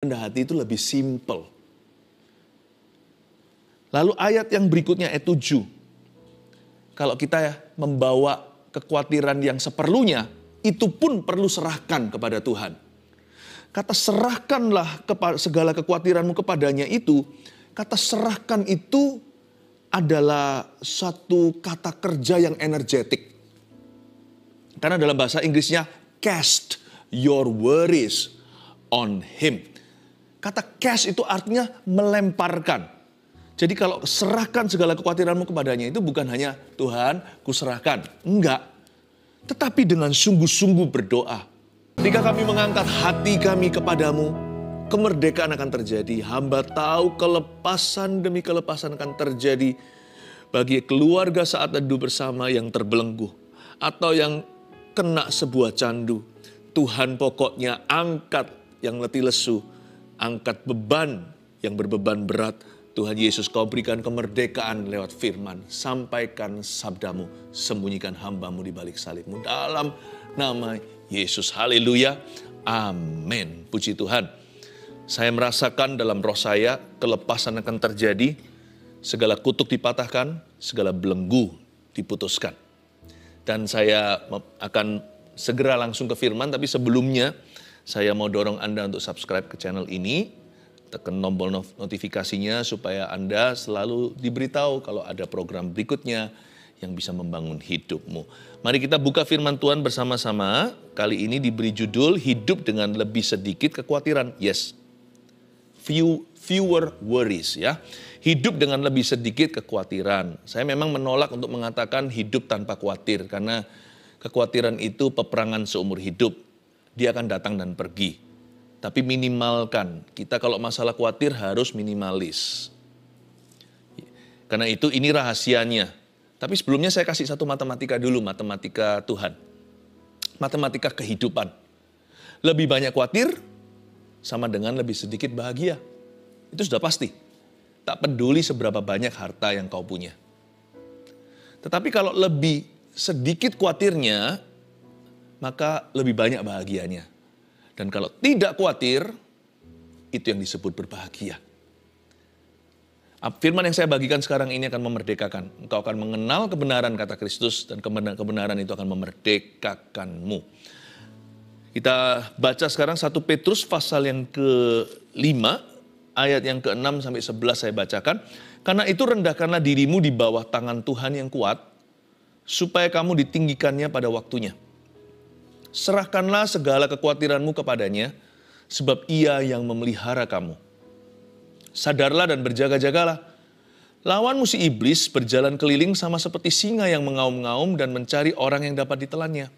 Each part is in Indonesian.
rendah hati itu lebih simple. Lalu ayat yang berikutnya, ayat 7. Kalau kita membawa kekhawatiran yang seperlunya, itu pun perlu serahkan kepada Tuhan. Kata serahkanlah segala kekhawatiranmu kepadanya itu, kata serahkan itu adalah satu kata kerja yang energetik. Karena dalam bahasa Inggrisnya, cast your worries on him. Kata cast itu artinya melemparkan. Jadi kalau serahkan segala kekhawatiranmu kepadanya itu bukan hanya Tuhan, kuserahkan. Enggak. Tetapi dengan sungguh-sungguh berdoa. Ketika kami mengangkat hati kami kepadamu, kemerdekaan akan terjadi. Hamba tahu kelepasan demi kelepasan akan terjadi bagi keluarga saat teduh bersama yang terbelenggu. Atau yang kena sebuah candu. Tuhan pokoknya angkat yang letih lesu. Angkat beban yang berbeban berat. Tuhan Yesus, kau berikan kemerdekaan lewat firman. Sampaikan sabdamu, sembunyikan hambamu di balik salibmu. Dalam nama Yesus, haleluya, amin. Puji Tuhan. Saya merasakan dalam roh saya, kelepasan akan terjadi. Segala kutuk dipatahkan, segala belenggu diputuskan. Dan saya akan segera langsung ke firman, tapi sebelumnya saya mau dorong Anda untuk subscribe ke channel ini. Tekan tombol notifikasinya supaya Anda selalu diberitahu kalau ada program berikutnya yang bisa membangun hidupmu. Mari kita buka firman Tuhan bersama-sama. Kali ini diberi judul hidup dengan lebih sedikit kekhawatiran. Yes, fewer worries ya. Hidup dengan lebih sedikit kekhawatiran. Saya memang menolak untuk mengatakan hidup tanpa khawatir. Karena kekhawatiran itu peperangan seumur hidup. Dia akan datang dan pergi. Tapi minimalkan, kita kalau masalah khawatir harus minimalis. Karena itu ini rahasianya. Tapi sebelumnya saya kasih satu matematika dulu, matematika Tuhan. Matematika kehidupan. Lebih banyak khawatir sama dengan lebih sedikit bahagia. Itu sudah pasti. Tak peduli seberapa banyak harta yang kau punya. Tetapi kalau lebih sedikit khawatirnya, maka lebih banyak bahagianya. Dan kalau tidak khawatir, itu yang disebut berbahagia. Firman yang saya bagikan sekarang ini akan memerdekakan. Engkau akan mengenal kebenaran kata Kristus dan kebenaran itu akan memerdekakanmu. Kita baca sekarang 1 Petrus pasal yang ke-5, ayat yang ke-6 sampai 11 saya bacakan. Karena itu rendahkanlah dirimu di bawah tangan Tuhan yang kuat, supaya kamu ditinggikannya pada waktunya. Serahkanlah segala kekhawatiranmu kepadanya, sebab ia yang memelihara kamu. Sadarlah dan berjaga-jagalah. Lawanmu si iblis berjalan keliling sama seperti singa yang mengaum-ngaum dan mencari orang yang dapat ditelannya.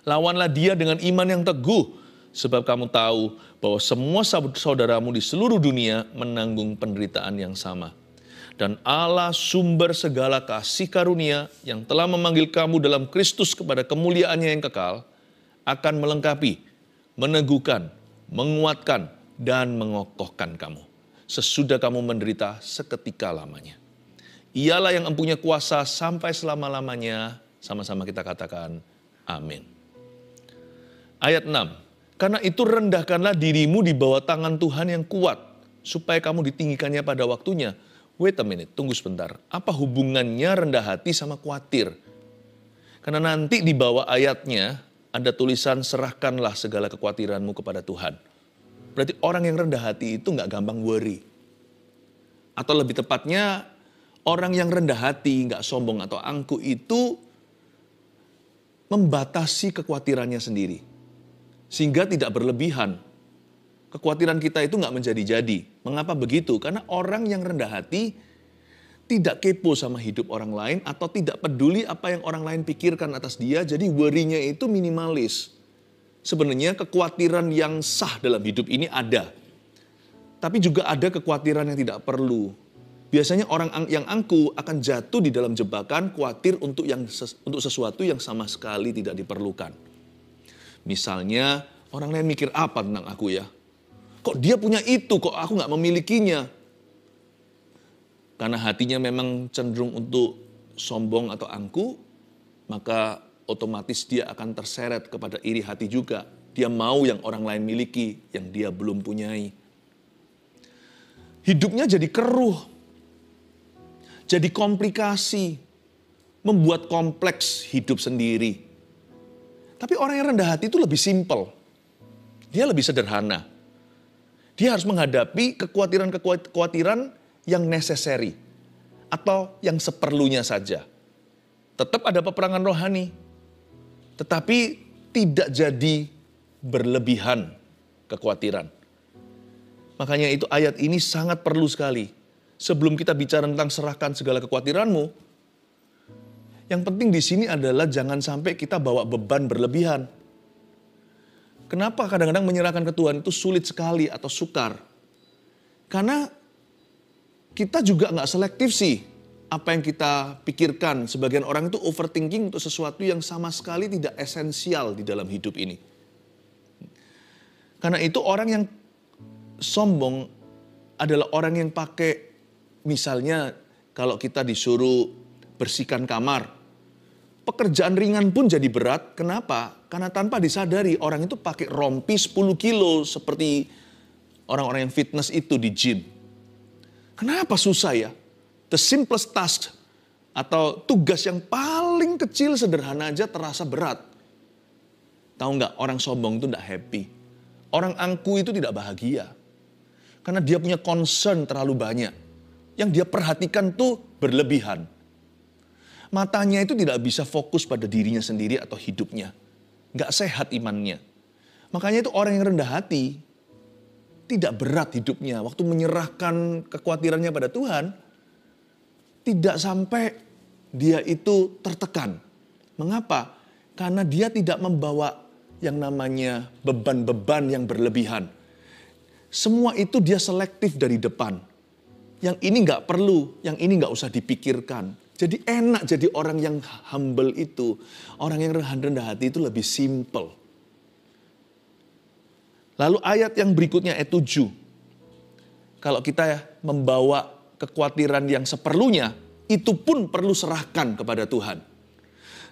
Lawanlah dia dengan iman yang teguh, sebab kamu tahu bahwa semua saudaramu di seluruh dunia menanggung penderitaan yang sama. Dan Allah sumber segala kasih karunia yang telah memanggil kamu dalam Kristus kepada kemuliaannya yang kekal, akan melengkapi, meneguhkan, menguatkan, dan mengokohkan kamu. Sesudah kamu menderita seketika lamanya. Ialah yang mempunyai kuasa sampai selama-lamanya, sama-sama kita katakan, amin. Ayat 6, karena itu rendahkanlah dirimu di bawah tangan Tuhan yang kuat, supaya kamu ditinggikannya pada waktunya. Wait a minute, tunggu sebentar. Apa hubungannya rendah hati sama khawatir? Karena nanti di bawah ayatnya ada tulisan serahkanlah segala kekhawatiranmu kepada Tuhan. Berarti orang yang rendah hati itu nggak gampang worry. Atau lebih tepatnya orang yang rendah hati, nggak sombong atau angkuh itu membatasi kekhawatirannya sendiri. Sehingga tidak berlebihan. Kekhawatiran kita itu nggak menjadi-jadi. Mengapa begitu? Karena orang yang rendah hati tidak kepo sama hidup orang lain atau tidak peduli apa yang orang lain pikirkan atas dia. Jadi worry-nya itu minimalis. Sebenarnya kekhawatiran yang sah dalam hidup ini ada. Tapi juga ada kekhawatiran yang tidak perlu. Biasanya orang yang angkuh akan jatuh di dalam jebakan khawatir untuk sesuatu yang sama sekali tidak diperlukan. Misalnya orang lain mikir apa tentang aku ya? Kok dia punya itu, kok aku nggak memilikinya? Karena hatinya memang cenderung untuk sombong atau angkuh, maka otomatis dia akan terseret kepada iri hati juga. Dia mau yang orang lain miliki, yang dia belum punyai. Hidupnya jadi keruh, jadi komplikasi, membuat kompleks hidup sendiri. Tapi orang yang rendah hati itu lebih simpel. Dia lebih sederhana. Dia harus menghadapi kekhawatiran-kekhawatiran yang necessary atau yang seperlunya saja. Tetap ada peperangan rohani, tetapi tidak jadi berlebihan kekhawatiran. Makanya itu ayat ini sangat perlu sekali. Sebelum kita bicara tentang serahkan segala kekhawatiranmu, yang penting di sini adalah jangan sampai kita bawa beban berlebihan. Kenapa kadang-kadang menyerahkan ke Tuhan itu sulit sekali atau sukar? Karena kita juga nggak selektif sih. Apa yang kita pikirkan, sebagian orang itu overthinking untuk sesuatu yang sama sekali tidak esensial di dalam hidup ini. Karena itu orang yang sombong adalah orang yang pakai, misalnya kalau kita disuruh bersihkan kamar, pekerjaan ringan pun jadi berat. Kenapa? Karena tanpa disadari orang itu pakai rompi 10 kilo seperti orang-orang yang fitness itu di gym. Kenapa susah ya? The simplest task atau tugas yang paling kecil sederhana aja terasa berat. Tahu nggak, orang sombong itu nggak happy. Orang angku itu tidak bahagia. Karena dia punya concern terlalu banyak. Yang dia perhatikan tuh berlebihan. Matanya itu tidak bisa fokus pada dirinya sendiri atau hidupnya. Nggak sehat imannya. Makanya itu orang yang rendah hati tidak berat hidupnya. Waktu menyerahkan kekhawatirannya pada Tuhan, tidak sampai dia itu tertekan. Mengapa? Karena dia tidak membawa yang namanya beban-beban yang berlebihan. Semua itu dia selektif dari depan. Yang ini nggak perlu, yang ini nggak usah dipikirkan. Jadi enak jadi orang yang humble itu. Orang yang rendah hati itu lebih simple. Lalu ayat yang berikutnya ayat 7. Kalau kita membawa kekhawatiran yang seperlunya, itu pun perlu serahkan kepada Tuhan.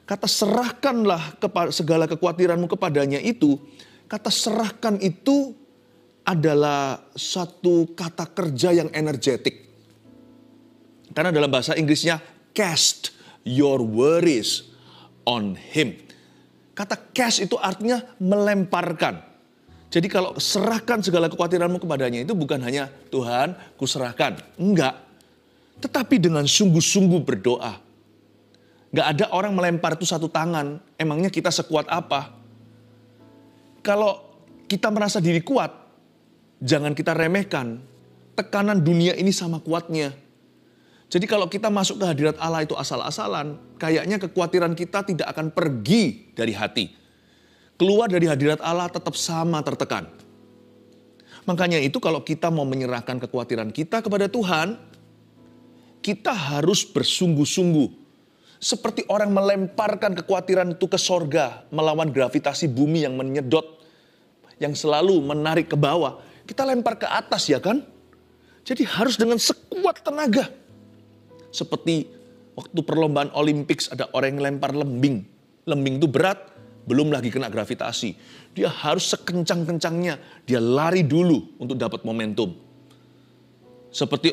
Kata serahkanlah segala kekhawatiranmu kepadanya itu, kata serahkan itu adalah satu kata kerja yang energetik. Karena dalam bahasa Inggrisnya, cast your worries on him. Kata cast itu artinya melemparkan. Jadi kalau serahkan segala kekhawatiranmu kepadanya itu bukan hanya Tuhan, kuserahkan. Enggak. Tetapi dengan sungguh-sungguh berdoa. Enggak ada orang melempar itu satu tangan. Emangnya kita sekuat apa? Kalau kita merasa diri kuat, jangan kita remehkan. Tekanan dunia ini sama kuatnya. Jadi kalau kita masuk ke hadirat Allah itu asal-asalan, kayaknya kekhawatiran kita tidak akan pergi dari hati. Keluar dari hadirat Allah tetap sama tertekan. Makanya itu kalau kita mau menyerahkan kekhawatiran kita kepada Tuhan, kita harus bersungguh-sungguh. Seperti orang melemparkan kekhawatiran itu ke sorga, melawan gravitasi bumi yang menyedot, yang selalu menarik ke bawah. Kita lempar ke atas ya kan? Jadi harus dengan sekuat tenaga. Seperti waktu perlombaan Olympics ada orang yang lempar lembing. Lembing itu berat, belum lagi kena gravitasi. Dia harus sekencang-kencangnya, dia lari dulu untuk dapat momentum. Seperti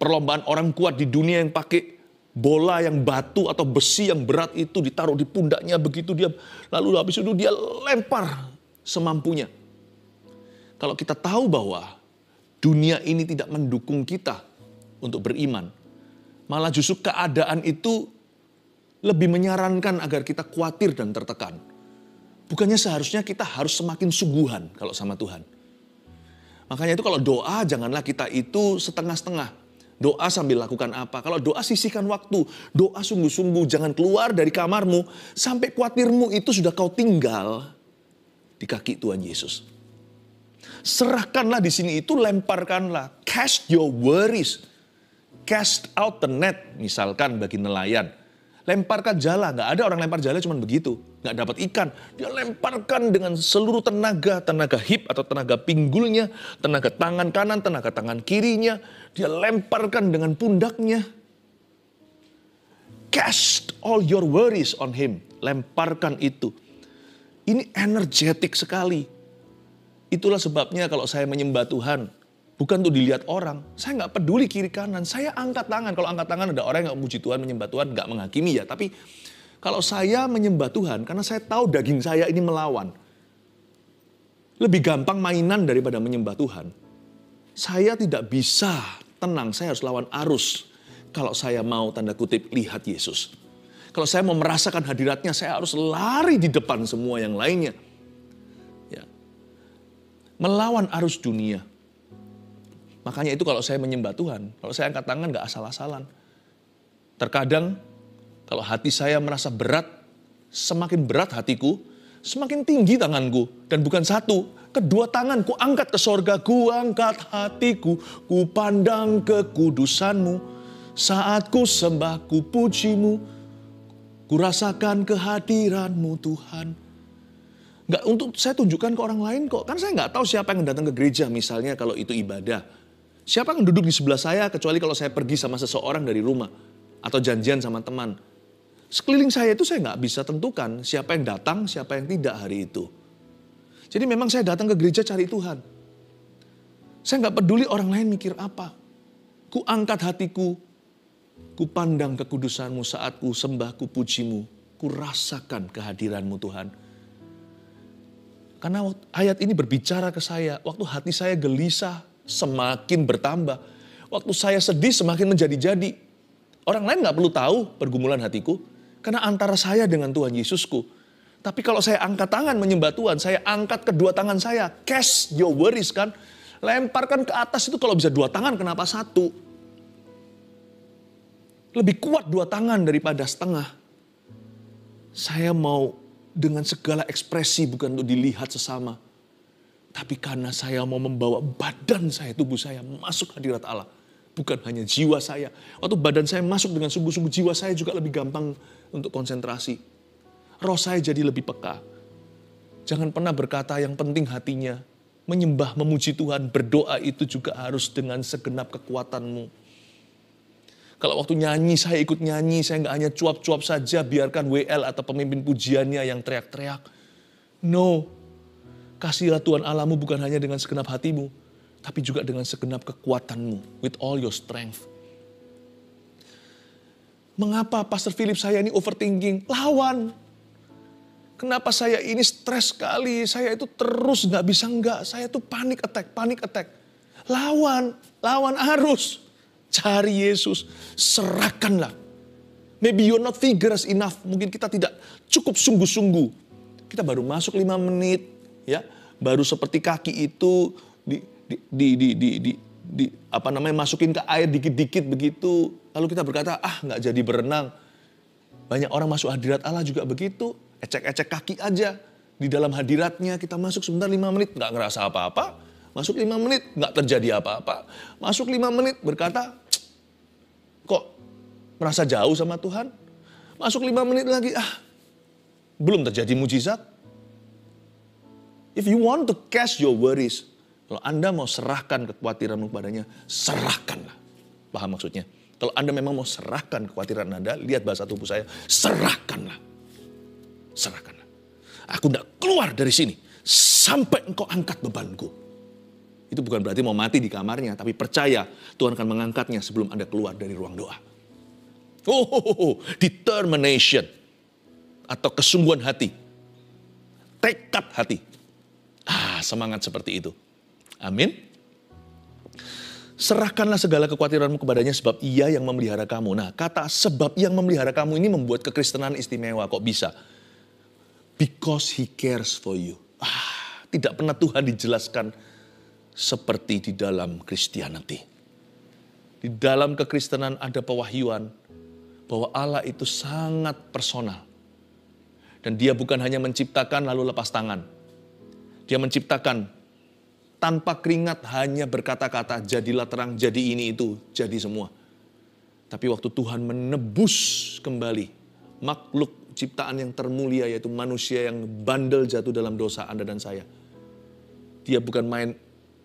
perlombaan orang kuat di dunia yang pakai bola yang batu atau besi yang berat itu ditaruh di pundaknya begitu dia, lalu habis itu dia lempar semampunya. Kalau kita tahu bahwa dunia ini tidak mendukung kita untuk beriman, malah justru keadaan itu lebih menyarankan agar kita khawatir dan tertekan. Bukannya seharusnya kita harus semakin sungguhan kalau sama Tuhan. Makanya itu kalau doa janganlah kita itu setengah-setengah. Doa sambil lakukan apa? Kalau doa sisihkan waktu. Doa sungguh-sungguh, jangan keluar dari kamarmu sampai khawatirmu itu sudah kau tinggal di kaki Tuhan Yesus. Serahkanlah di sini itu, lemparkanlah. Cast your worries. Cast out the net, misalkan bagi nelayan. Lemparkan jala, nggak ada orang lempar jala cuma begitu. Nggak dapat ikan, dia lemparkan dengan seluruh tenaga, tenaga hip atau tenaga pinggulnya, tenaga tangan kanan, tenaga tangan kirinya. Dia lemparkan dengan pundaknya. Cast all your worries on him. Lemparkan itu. Ini energetik sekali. Itulah sebabnya kalau saya menyembah Tuhan, bukan untuk dilihat orang. Saya nggak peduli kiri kanan, saya angkat tangan. Kalau angkat tangan ada orang yang memuji Tuhan, menyembah Tuhan, nggak menghakimi ya. Tapi kalau saya menyembah Tuhan, karena saya tahu daging saya ini melawan. Lebih gampang mainan daripada menyembah Tuhan. Saya tidak bisa tenang, saya harus lawan arus. Kalau saya mau tanda kutip lihat Yesus. Kalau saya mau merasakan hadiratnya, saya harus lari di depan semua yang lainnya. Ya. Melawan arus dunia. Makanya itu kalau saya menyembah Tuhan, kalau saya angkat tangan gak asal-asalan. Terkadang kalau hati saya merasa berat, semakin berat hatiku, semakin tinggi tanganku. Dan bukan satu, kedua tangan ku angkat ke sorga, ku angkat hatiku, ku pandang kekudusanmu. Saat ku sembah, ku pujimu, ku rasakan kehadiranmu Tuhan. Nggak untuk saya tunjukkan ke orang lain kok. Kan saya nggak tahu siapa yang datang ke gereja misalnya kalau itu ibadah. Siapa yang duduk di sebelah saya kecuali kalau saya pergi sama seseorang dari rumah. Atau janjian sama teman. Sekeliling saya itu saya nggak bisa tentukan siapa yang datang, siapa yang tidak hari itu. Jadi memang saya datang ke gereja cari Tuhan. Saya nggak peduli orang lain mikir apa. Ku angkat hatiku, ku pandang kekudusanmu saat ku sembah, ku pujimu. Ku rasakan kehadiranmu Tuhan. Karena ayat ini berbicara ke saya. Waktu hati saya gelisah, semakin bertambah. Waktu saya sedih, semakin menjadi-jadi. Orang lain gak perlu tahu pergumulan hatiku. Karena antara saya dengan Tuhan Yesusku. Tapi kalau saya angkat tangan menyembah Tuhan, saya angkat kedua tangan saya. Cast your worries kan. Lemparkan ke atas itu kalau bisa dua tangan, kenapa satu? Lebih kuat dua tangan daripada setengah. Saya mau dengan segala ekspresi bukan untuk dilihat sesama. Tapi karena saya mau membawa badan saya, tubuh saya masuk hadirat Allah. Bukan hanya jiwa saya. Waktu badan saya masuk dengan sungguh-sungguh, jiwa saya juga lebih gampang untuk konsentrasi. Roh saya jadi lebih peka. Jangan pernah berkata yang penting hatinya. Menyembah, memuji Tuhan, berdoa itu juga harus dengan segenap kekuatanmu. Kalau waktu nyanyi, saya ikut nyanyi. Saya nggak hanya cuap-cuap saja, biarkan WL atau pemimpin pujiannya yang teriak-teriak. No. Kasihilah Tuhan Allahmu bukan hanya dengan segenap hatimu, tapi juga dengan segenap kekuatanmu. With all your strength. Mengapa Pastor Philip saya ini overthinking? Lawan. Kenapa saya ini stres sekali? Saya itu terus nggak bisa enggak. Saya itu panic attack. Lawan arus. Cari Yesus, serahkanlah. Maybe you're not vigorous enough. Mungkin kita tidak cukup sungguh-sungguh. Kita baru masuk 5 menit, ya. Baru seperti kaki itu masukin ke air dikit-dikit begitu. Lalu kita berkata, nggak jadi berenang. Banyak orang masuk hadirat Allah juga begitu. Ecek-ecek kaki aja. Di dalam hadiratnya kita masuk sebentar 5 menit, nggak ngerasa apa-apa. Masuk 5 menit, nggak terjadi apa-apa. Masuk 5 menit berkata, kok merasa jauh sama Tuhan? Masuk 5 menit lagi, belum terjadi mujizat. If you want to cast your worries, kalau Anda mau serahkan kekhawatiranmu kepadanya, serahkanlah. Paham maksudnya? Kalau Anda memang mau serahkan kekhawatiran Anda, lihat bahasa tubuh saya, serahkanlah. Serahkanlah. Aku tidak keluar dari sini sampai engkau angkat bebanku. Itu bukan berarti mau mati di kamarnya, tapi percaya Tuhan akan mengangkatnya sebelum Anda keluar dari ruang doa. Determination atau kesungguhan hati. Tekad hati. Semangat seperti itu. Amin. Serahkanlah segala kekhawatiranmu kepadanya sebab ia yang memelihara kamu. Nah, kata sebab yang memelihara kamu ini membuat kekristenan istimewa. Kok bisa? Because he cares for you. Tidak pernah Tuhan dijelaskan seperti di dalam Christianity. Di dalam kekristenan ada pewahyuan bahwa Allah itu sangat personal. Dan dia bukan hanya menciptakan lalu lepas tangan. Dia menciptakan tanpa keringat, hanya berkata-kata, jadilah terang, jadi ini itu, jadi semua. Tapi waktu Tuhan menebus kembali makhluk ciptaan yang termulia, yaitu manusia yang bandel jatuh dalam dosa Anda dan saya. Dia bukan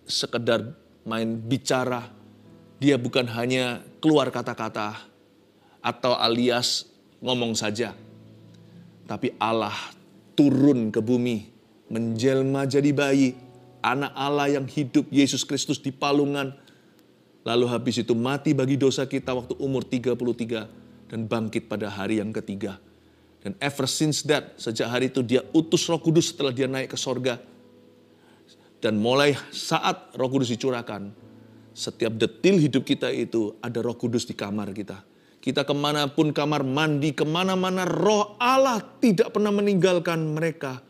sekedar main bicara. Dia bukan hanya keluar kata-kata atau alias ngomong saja. Tapi Allah turun ke bumi, menjelma jadi bayi, anak Allah yang hidup, Yesus Kristus di palungan, lalu habis itu mati bagi dosa kita waktu umur 33 dan bangkit pada hari yang ketiga. Dan ever since that, sejak hari itu dia utus Roh Kudus setelah dia naik ke sorga. Dan mulai saat Roh Kudus dicurahkan, setiap detil hidup kita itu ada Roh Kudus di kamar kita. Kita kemanapun, kamar mandi, kemana-mana, Roh Allah tidak pernah meninggalkan mereka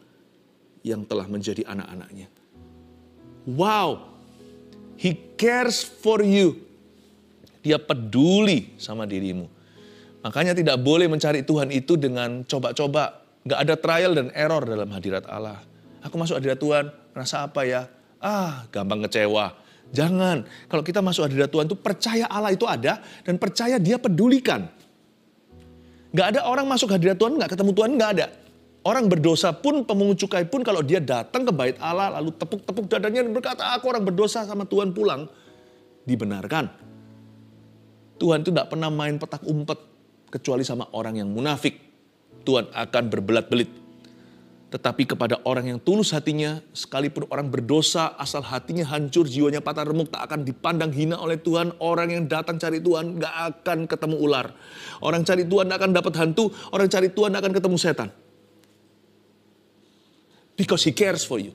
yang telah menjadi anak-anaknya. Wow, He cares for you. Dia peduli sama dirimu. Makanya tidak boleh mencari Tuhan itu dengan coba-coba. Gak ada trial dan error dalam hadirat Allah. Aku masuk hadirat Tuhan, merasa apa ya? Gampang kecewa. Jangan, kalau kita masuk hadirat Tuhan itu percaya Allah itu ada dan percaya Dia pedulikan. Gak ada orang masuk hadirat Tuhan gak ketemu Tuhan, gak ada. Orang berdosa pun, pemungut cukai pun kalau dia datang ke bait Allah lalu tepuk-tepuk dadanya dan berkata, aku orang berdosa sama Tuhan pulang, dibenarkan. Tuhan itu gak pernah main petak umpet kecuali sama orang yang munafik. Tuhan akan berbelat-belit. Tetapi kepada orang yang tulus hatinya, sekalipun orang berdosa, asal hatinya hancur, jiwanya patah remuk, tak akan dipandang hina oleh Tuhan. Orang yang datang cari Tuhan gak akan ketemu ular. Orang cari Tuhan akan dapat hantu, orang cari Tuhan akan ketemu setan. Because He cares for you.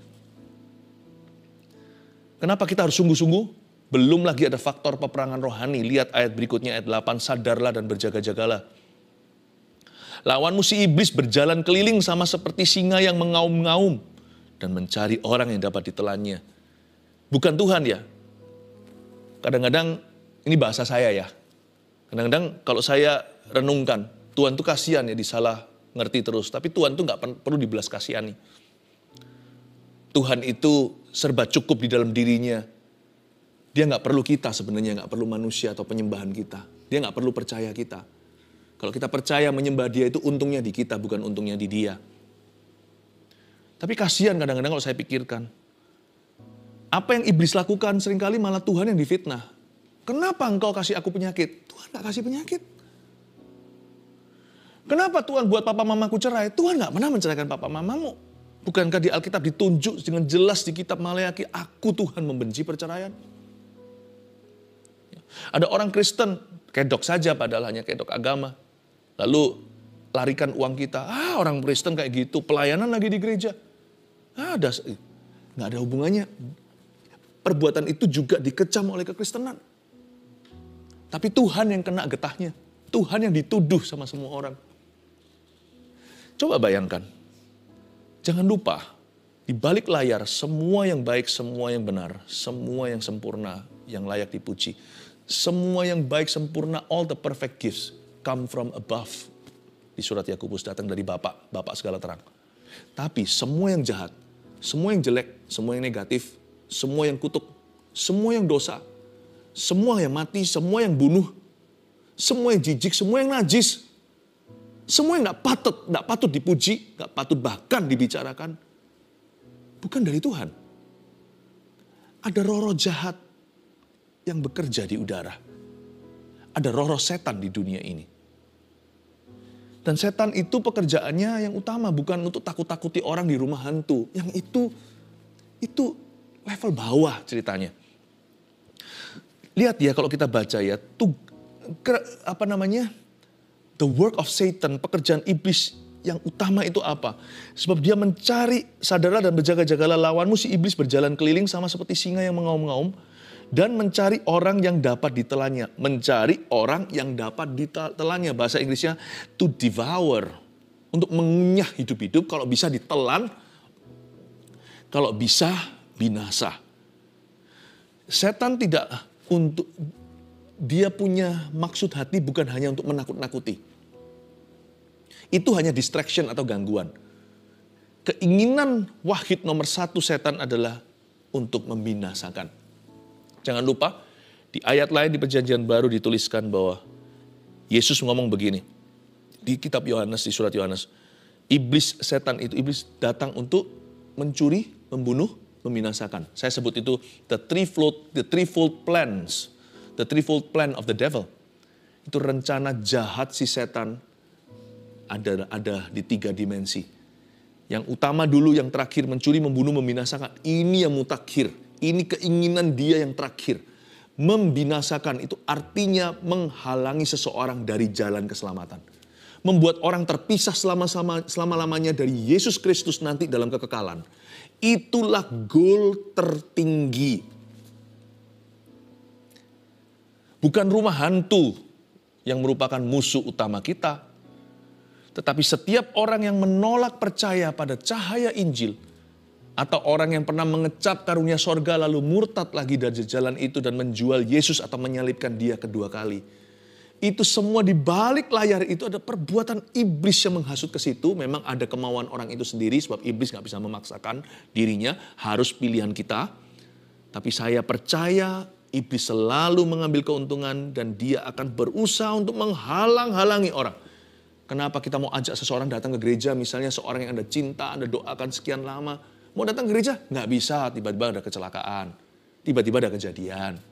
Kenapa kita harus sungguh-sungguh? Belum lagi ada faktor peperangan rohani. Lihat ayat berikutnya, ayat 8, sadarlah dan berjaga-jagalah. Lawanmu si iblis berjalan keliling sama seperti singa yang mengaum-ngaum dan mencari orang yang dapat ditelannya. Bukan Tuhan ya. Kadang-kadang, ini bahasa saya ya. Kadang-kadang kalau saya renungkan, Tuhan tuh kasihan ya disalah ngerti terus. Tapi Tuhan tuh gak perlu dibelas kasihani. Tuhan itu serba cukup di dalam dirinya. Dia gak perlu kita sebenarnya, gak perlu manusia atau penyembahan kita. Dia gak perlu percaya kita. Kalau kita percaya menyembah Dia itu untungnya di kita, bukan untungnya di Dia. Tapi kasihan kadang-kadang kalau saya pikirkan. Apa yang iblis lakukan seringkali malah Tuhan yang difitnah. Kenapa engkau kasih aku penyakit? Tuhan gak kasih penyakit. Kenapa Tuhan buat papa mamaku cerai? Tuhan gak pernah menceraikan papa mamamu. Bukankah di Alkitab ditunjuk dengan jelas di kitab Maleakhi, aku Tuhan membenci perceraian. Ada orang Kristen, kedok saja padahal hanya kedok agama. Lalu larikan uang kita. Orang Kristen kayak gitu, pelayanan lagi di gereja. Nggak ada hubungannya. Perbuatan itu juga dikecam oleh kekristenan. Tapi Tuhan yang kena getahnya. Tuhan yang dituduh sama semua orang. Coba bayangkan. Jangan lupa, di balik layar semua yang baik, semua yang benar, semua yang sempurna, yang layak dipuji. Semua yang baik, sempurna, all the perfect gifts come from above. Di surat Yakobus datang dari Bapa segala terang. Tapi semua yang jahat, semua yang jelek, semua yang negatif, semua yang kutuk, semua yang dosa, semua yang mati, semua yang bunuh, semua yang jijik, semua yang najis, semua yang gak patut dipuji, gak patut bahkan dibicarakan, bukan dari Tuhan. Ada roh-roh jahat yang bekerja di udara. Ada roh-roh setan di dunia ini. Dan setan itu pekerjaannya yang utama bukan untuk takut-takuti orang di rumah hantu. Yang itu level bawah ceritanya. Lihat ya kalau kita baca ya, the work of Satan, pekerjaan iblis yang utama itu apa? Sebab dia mencari, sadarlah dan berjaga-jagalah, lawanmu si iblis berjalan keliling sama seperti singa yang mengaum-ngaum. Dan mencari orang yang dapat ditelannya. Mencari orang yang dapat ditelannya. Bahasa Inggrisnya to devour. Untuk mengunyah hidup-hidup. Kalau bisa ditelan. Kalau bisa binasa. Setan tidak untuk. Dia punya maksud hati bukan hanya untuk menakut-nakuti. Itu hanya distraction atau gangguan. Keinginan wahid nomor 1 setan adalah untuk membinasakan. Jangan lupa, di ayat lain di Perjanjian Baru dituliskan bahwa Yesus ngomong begini. Di kitab Yohanes, di surat Yohanes. Setan iblis datang untuk mencuri, membunuh, membinasakan. Saya sebut itu the threefold plan of the devil. Itu rencana jahat si setan ada di 3 dimensi. Yang utama dulu, yang terakhir, mencuri, membunuh, membinasakan. Ini yang mutakhir. Ini keinginan dia yang terakhir. Membinasakan itu artinya menghalangi seseorang dari jalan keselamatan. Membuat orang terpisah selama-lamanya dari Yesus Kristus nanti dalam kekekalan. Itulah goal tertinggi. Bukan rumah hantu yang merupakan musuh utama kita. Tetapi setiap orang yang menolak percaya pada cahaya Injil, atau orang yang pernah mengecap karunia sorga lalu murtad lagi dari jalan itu dan menjual Yesus atau menyalibkan dia kedua kali. Itu semua di balik layar itu ada perbuatan iblis yang menghasut ke situ. Memang ada kemauan orang itu sendiri sebab iblis gak bisa memaksakan dirinya, harus pilihan kita. Tapi saya percaya iblis selalu mengambil keuntungan dan dia akan berusaha untuk menghalang-halangi orang. Kenapa kita mau ajak seseorang datang ke gereja, misalnya seorang yang Anda cinta, Anda doakan sekian lama, mau datang ke gereja? Nggak bisa, tiba-tiba ada kecelakaan, tiba-tiba ada kejadian.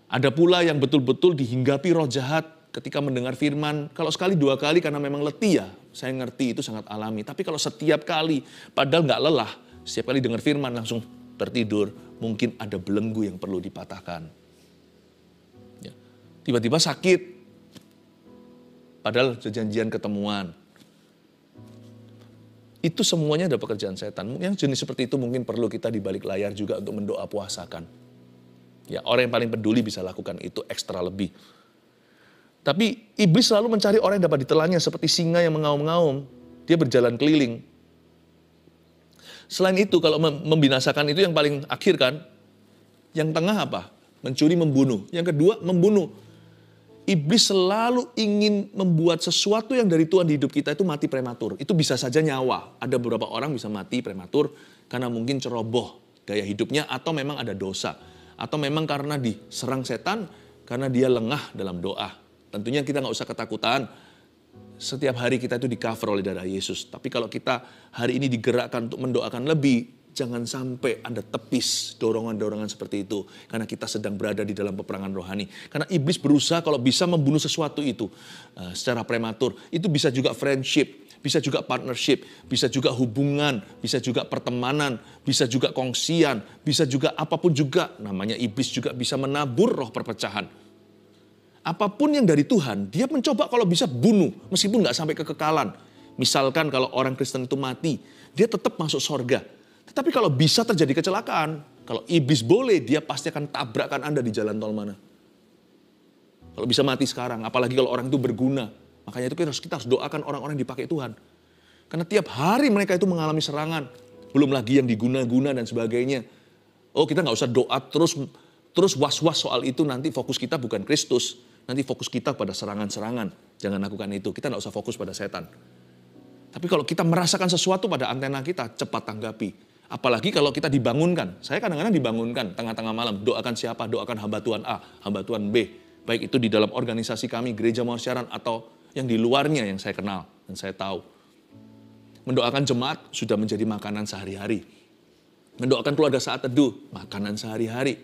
Ada pula yang betul-betul dihinggapi roh jahat ketika mendengar firman, kalau sekali dua kali karena memang letih ya, saya ngerti itu sangat alami. Tapi kalau setiap kali, padahal nggak lelah, setiap kali dengar firman langsung tertidur, mungkin ada belenggu yang perlu dipatahkan. Ya. Tiba-tiba sakit, padahal janjian ketemuan. Itu semuanya ada pekerjaan setan. Yang jenis seperti itu mungkin perlu kita di balik layar juga untuk mendoa puasakan. Ya, orang yang paling peduli bisa lakukan itu ekstra lebih. Tapi iblis selalu mencari orang yang dapat ditelannya seperti singa yang mengaum-ngaum. Dia berjalan keliling. Selain itu kalau membinasakan itu yang paling akhir kan. Yang tengah apa? Mencuri, membunuh. Yang kedua membunuh. Iblis selalu ingin membuat sesuatu yang dari Tuhan di hidup kita itu mati prematur. Itu bisa saja nyawa. Ada beberapa orang bisa mati prematur karena mungkin ceroboh gaya hidupnya atau memang ada dosa. Atau memang karena diserang setan, karena dia lengah dalam doa. Tentunya kita nggak usah ketakutan. Setiap hari kita itu di-cover oleh darah Yesus. Tapi kalau kita hari ini digerakkan untuk mendoakan lebih, jangan sampai Anda tepis dorongan-dorongan seperti itu. Karena kita sedang berada di dalam peperangan rohani. Karena iblis berusaha kalau bisa membunuh sesuatu itu secara prematur. Itu bisa juga friendship, bisa juga partnership, bisa juga hubungan, bisa juga pertemanan, bisa juga kongsian, bisa juga apapun juga. Namanya iblis juga bisa menabur roh perpecahan. Apapun yang dari Tuhan, dia mencoba kalau bisa bunuh, meskipun nggak sampai kekekalan. Misalkan kalau orang Kristen itu mati, dia tetap masuk sorga. Tetapi kalau bisa terjadi kecelakaan, kalau iblis boleh, dia pasti akan tabrakkan Anda di jalan tol mana. Kalau bisa mati sekarang, apalagi kalau orang itu berguna. Makanya itu kita harus doakan orang-orang yang dipakai Tuhan. Karena tiap hari mereka itu mengalami serangan. Belum lagi yang diguna-guna dan sebagainya. Oh, kita nggak usah doa terus was-was soal itu, nanti fokus kita bukan Kristus. Nanti fokus kita pada serangan-serangan. Jangan lakukan itu. Kita nggak usah fokus pada setan. Tapi kalau kita merasakan sesuatu pada antena kita, cepat tanggapi. Apalagi kalau kita dibangunkan. Saya kadang-kadang dibangunkan tengah-tengah malam. Doakan siapa? Doakan hamba Tuhan A, hamba Tuhan B. Baik itu di dalam organisasi kami, Gereja Mawar Siaran, atau yang di luarnya yang saya kenal dan saya tahu. Mendoakan jemaat sudah menjadi makanan sehari-hari. Mendoakan keluarga saat teduh, makanan sehari-hari.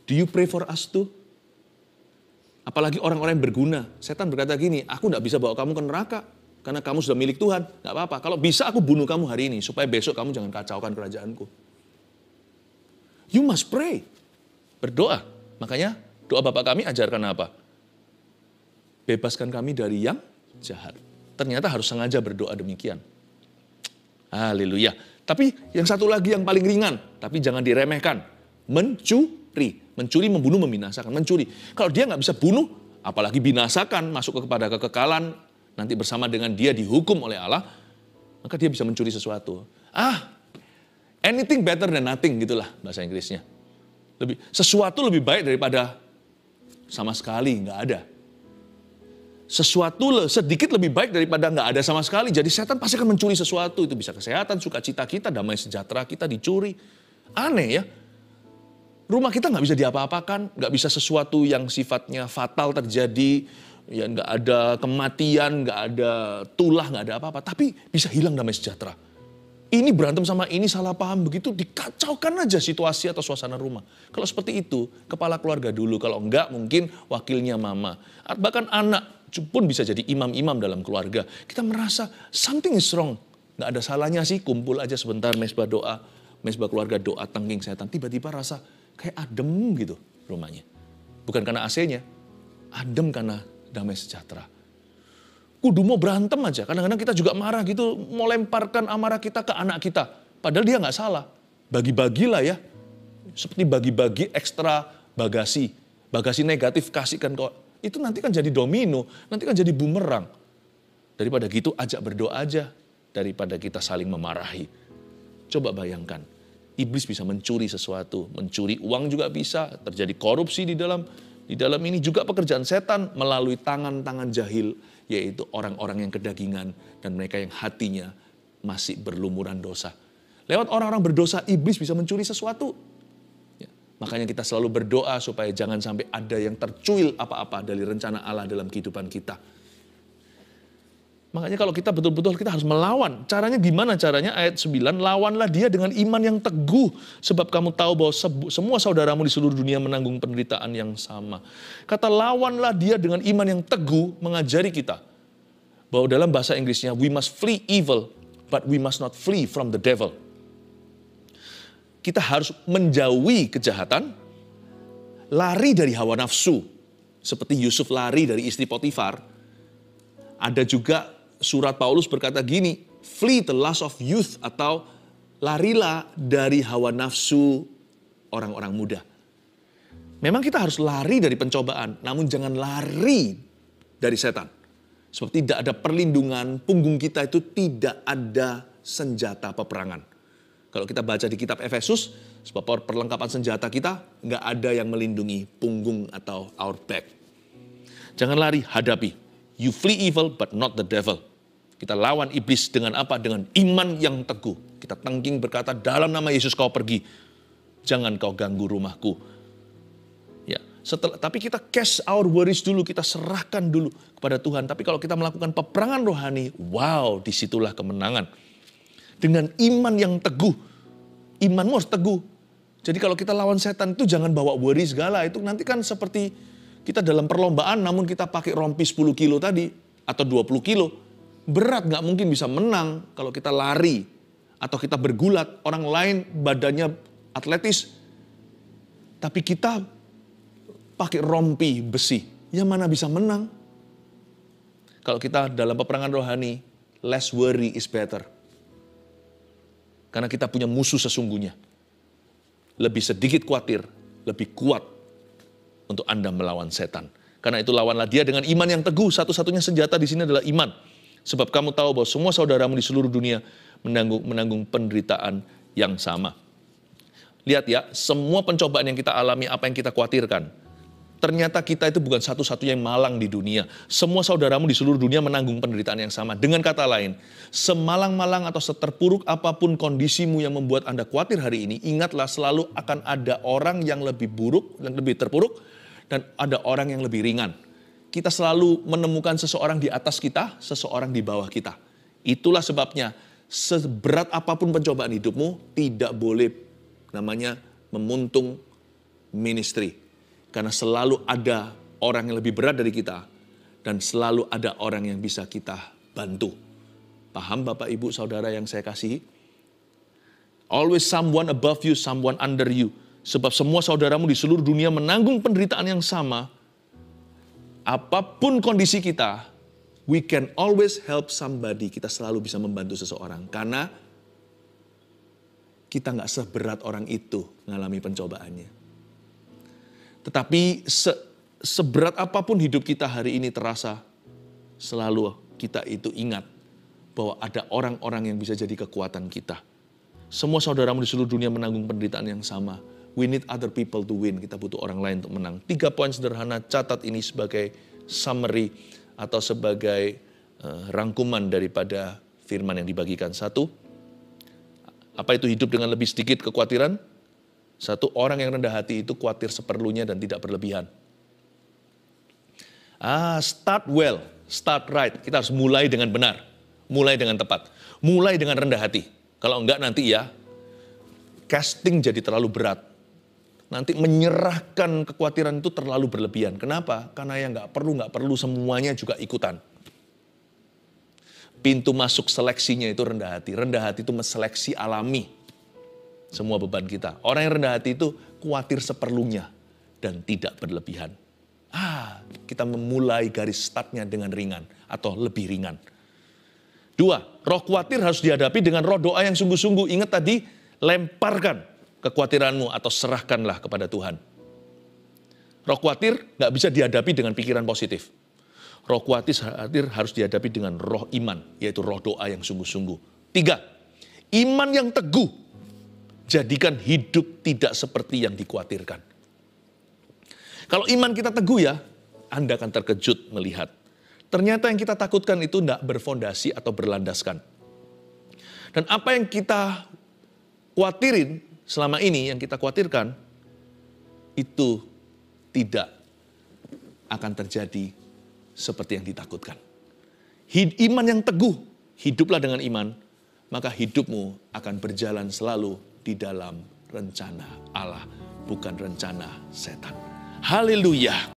Do you pray for us too? Apalagi orang-orang yang berguna. Setan berkata gini, aku gak bisa bawa kamu ke neraka. Karena kamu sudah milik Tuhan. Gak apa-apa. Kalau bisa aku bunuh kamu hari ini. Supaya besok kamu jangan kacaukan kerajaanku. You must pray. Berdoa. Makanya doa Bapak kami ajarkan apa? Bebaskan kami dari yang jahat. Ternyata harus sengaja berdoa demikian. Haleluya. Tapi yang satu lagi yang paling ringan. Tapi jangan diremehkan. Mencuri. Mencuri, membunuh, membinasakan. Mencuri. Kalau dia nggak bisa bunuh, apalagi binasakan, masuk kepada kekekalan, nanti bersama dengan dia dihukum oleh Allah, maka dia bisa mencuri sesuatu. Anything better than nothing, gitulah bahasa Inggrisnya. Sesuatu lebih baik daripada sama sekali nggak ada. Sesuatu sedikit lebih baik daripada nggak ada sama sekali. Jadi setan pasti akan mencuri sesuatu. Itu bisa kesehatan, sukacita kita, damai sejahtera kita dicuri. Aneh ya. Rumah kita nggak bisa diapa-apakan, nggak bisa sesuatu yang sifatnya fatal terjadi, ya nggak ada kematian, nggak ada tulah, nggak ada apa-apa. Tapi bisa hilang damai sejahtera. Ini berantem sama ini, salah paham begitu, dikacaukan aja situasi atau suasana rumah. Kalau seperti itu, kepala keluarga dulu. Kalau enggak, mungkin wakilnya mama. Bahkan anak, pun bisa jadi imam-imam dalam keluarga. Kita merasa something is wrong. Nggak ada salahnya sih kumpul aja sebentar mesbah doa, mesbah keluarga doa tengking setan. Tiba-tiba rasa kayak adem gitu rumahnya. Bukan karena AC-nya, adem karena damai sejahtera. Kudu mau berantem aja. Kadang-kadang kita juga marah gitu, mau lemparkan amarah kita ke anak kita. Padahal dia nggak salah. Bagi-bagilah ya. Seperti bagi-bagi ekstra bagasi. Bagasi negatif kasihkan kok. Itu nanti kan jadi domino, nanti kan jadi bumerang. Daripada gitu ajak berdoa aja. Daripada kita saling memarahi. Coba bayangkan. Iblis bisa mencuri sesuatu. Mencuri uang juga bisa. Terjadi korupsi di dalam ini juga pekerjaan setan melalui tangan-tangan jahil. Yaitu orang-orang yang kedagingan dan mereka yang hatinya masih berlumuran dosa. Lewat orang-orang berdosa, iblis bisa mencuri sesuatu. Ya, makanya kita selalu berdoa supaya jangan sampai ada yang tercuil apa-apa dari rencana Allah dalam kehidupan kita. Makanya kalau kita betul-betul kita harus melawan. Caranya gimana caranya? Ayat 9, lawanlah dia dengan iman yang teguh. Sebab kamu tahu bahwa semua saudaramu di seluruh dunia menanggung penderitaan yang sama. Kata lawanlah dia dengan iman yang teguh mengajari kita. Bahwa dalam bahasa Inggrisnya, we must flee evil, but we must not flee from the devil. Kita harus menjauhi kejahatan, lari dari hawa nafsu. Seperti Yusuf lari dari istri Potifar. Ada juga surat Paulus berkata gini, flee the lust of youth atau larilah dari hawa nafsu orang-orang muda. Memang kita harus lari dari pencobaan, namun jangan lari dari setan. Sebab tidak ada perlindungan, punggung kita itu tidak ada senjata peperangan. Kalau kita baca di kitab Efesus, sebab perlengkapan senjata kita nggak ada yang melindungi punggung atau our back. Jangan lari, hadapi. You flee evil but not the devil. Kita lawan iblis dengan apa? Dengan iman yang teguh. Kita tengking berkata, dalam nama Yesus kau pergi. Jangan kau ganggu rumahku. Ya, tapi kita cast our worries dulu, kita serahkan dulu kepada Tuhan. Tapi kalau kita melakukan peperangan rohani, wow, disitulah kemenangan. Dengan iman yang teguh. Imanmu harus teguh. Jadi kalau kita lawan setan itu jangan bawa worry segala. Itu nanti kan seperti kita dalam perlombaan namun kita pakai rompi 10 kilo tadi. Atau 20 kilo. Berat, gak mungkin bisa menang kalau kita lari. Atau kita bergulat. Orang lain badannya atletis. Tapi kita pakai rompi besi. Ya mana bisa menang. Kalau kita dalam peperangan rohani, less worry is better. Karena kita punya musuh sesungguhnya. Lebih sedikit khawatir, lebih kuat untuk Anda melawan setan. Karena itu lawanlah dia dengan iman yang teguh. Satu-satunya senjata di sini adalah iman. Sebab kamu tahu bahwa semua saudaramu di seluruh dunia menanggung penderitaan yang sama. Lihat ya, semua pencobaan yang kita alami, apa yang kita khawatirkan. Ternyata kita itu bukan satu-satunya yang malang di dunia. Semua saudaramu di seluruh dunia menanggung penderitaan yang sama. Dengan kata lain, semalang-malang atau seterpuruk apapun kondisimu yang membuat Anda khawatir hari ini, ingatlah selalu akan ada orang yang lebih buruk dan lebih terpuruk, dan ada orang yang lebih ringan. Kita selalu menemukan seseorang di atas kita, seseorang di bawah kita. Itulah sebabnya, seberat apapun pencobaan hidupmu, tidak boleh namanya memuntung ministry. Karena selalu ada orang yang lebih berat dari kita. Dan selalu ada orang yang bisa kita bantu. Paham Bapak Ibu Saudara yang saya kasihi? Always someone above you, someone under you. Sebab semua saudaramu di seluruh dunia menanggung penderitaan yang sama. Apapun kondisi kita, we can always help somebody. Kita selalu bisa membantu seseorang. Karena kita gak seberat orang itu mengalami pencobaannya. Tetapi seberat apapun hidup kita hari ini terasa, selalu kita itu ingat bahwa ada orang-orang yang bisa jadi kekuatan kita. Semua saudaramu di seluruh dunia menanggung penderitaan yang sama. We need other people to win. Kita butuh orang lain untuk menang. 3 poin sederhana, catat ini sebagai summary atau sebagai rangkuman daripada firman yang dibagikan. 1, apa itu hidup dengan lebih sedikit kekhawatiran? 1, orang yang rendah hati itu khawatir seperlunya dan tidak berlebihan. Start well, start right. Kita harus mulai dengan benar, mulai dengan tepat, mulai dengan rendah hati. Kalau enggak nanti ya, casting jadi terlalu berat. nanti menyerahkan kekhawatiran itu terlalu berlebihan. Kenapa? Karena yang nggak perlu semuanya juga ikutan. Pintu masuk seleksinya itu rendah hati. Rendah hati itu menseleksi alami semua beban kita. Orang yang rendah hati itu khawatir seperlunya dan tidak berlebihan. Kita memulai garis startnya dengan ringan atau lebih ringan. 2, roh khawatir harus dihadapi dengan roh doa yang sungguh-sungguh. Ingat tadi, lemparkan kekhawatiranmu atau serahkanlah kepada Tuhan. Roh khawatir nggak bisa dihadapi dengan pikiran positif. Roh khawatir harus dihadapi dengan roh iman, yaitu roh doa yang sungguh-sungguh. 3, iman yang teguh. Jadikan hidup tidak seperti yang dikhawatirkan. Kalau iman kita teguh ya, Anda akan terkejut melihat. Ternyata yang kita takutkan itu tidak berfondasi atau berlandaskan. Dan apa yang kita khawatirin selama ini, yang kita khawatirkan, itu tidak akan terjadi seperti yang ditakutkan. Iman yang teguh, hiduplah dengan iman, maka hidupmu akan berjalan selalu di dalam rencana Allah, bukan rencana setan. Haleluya.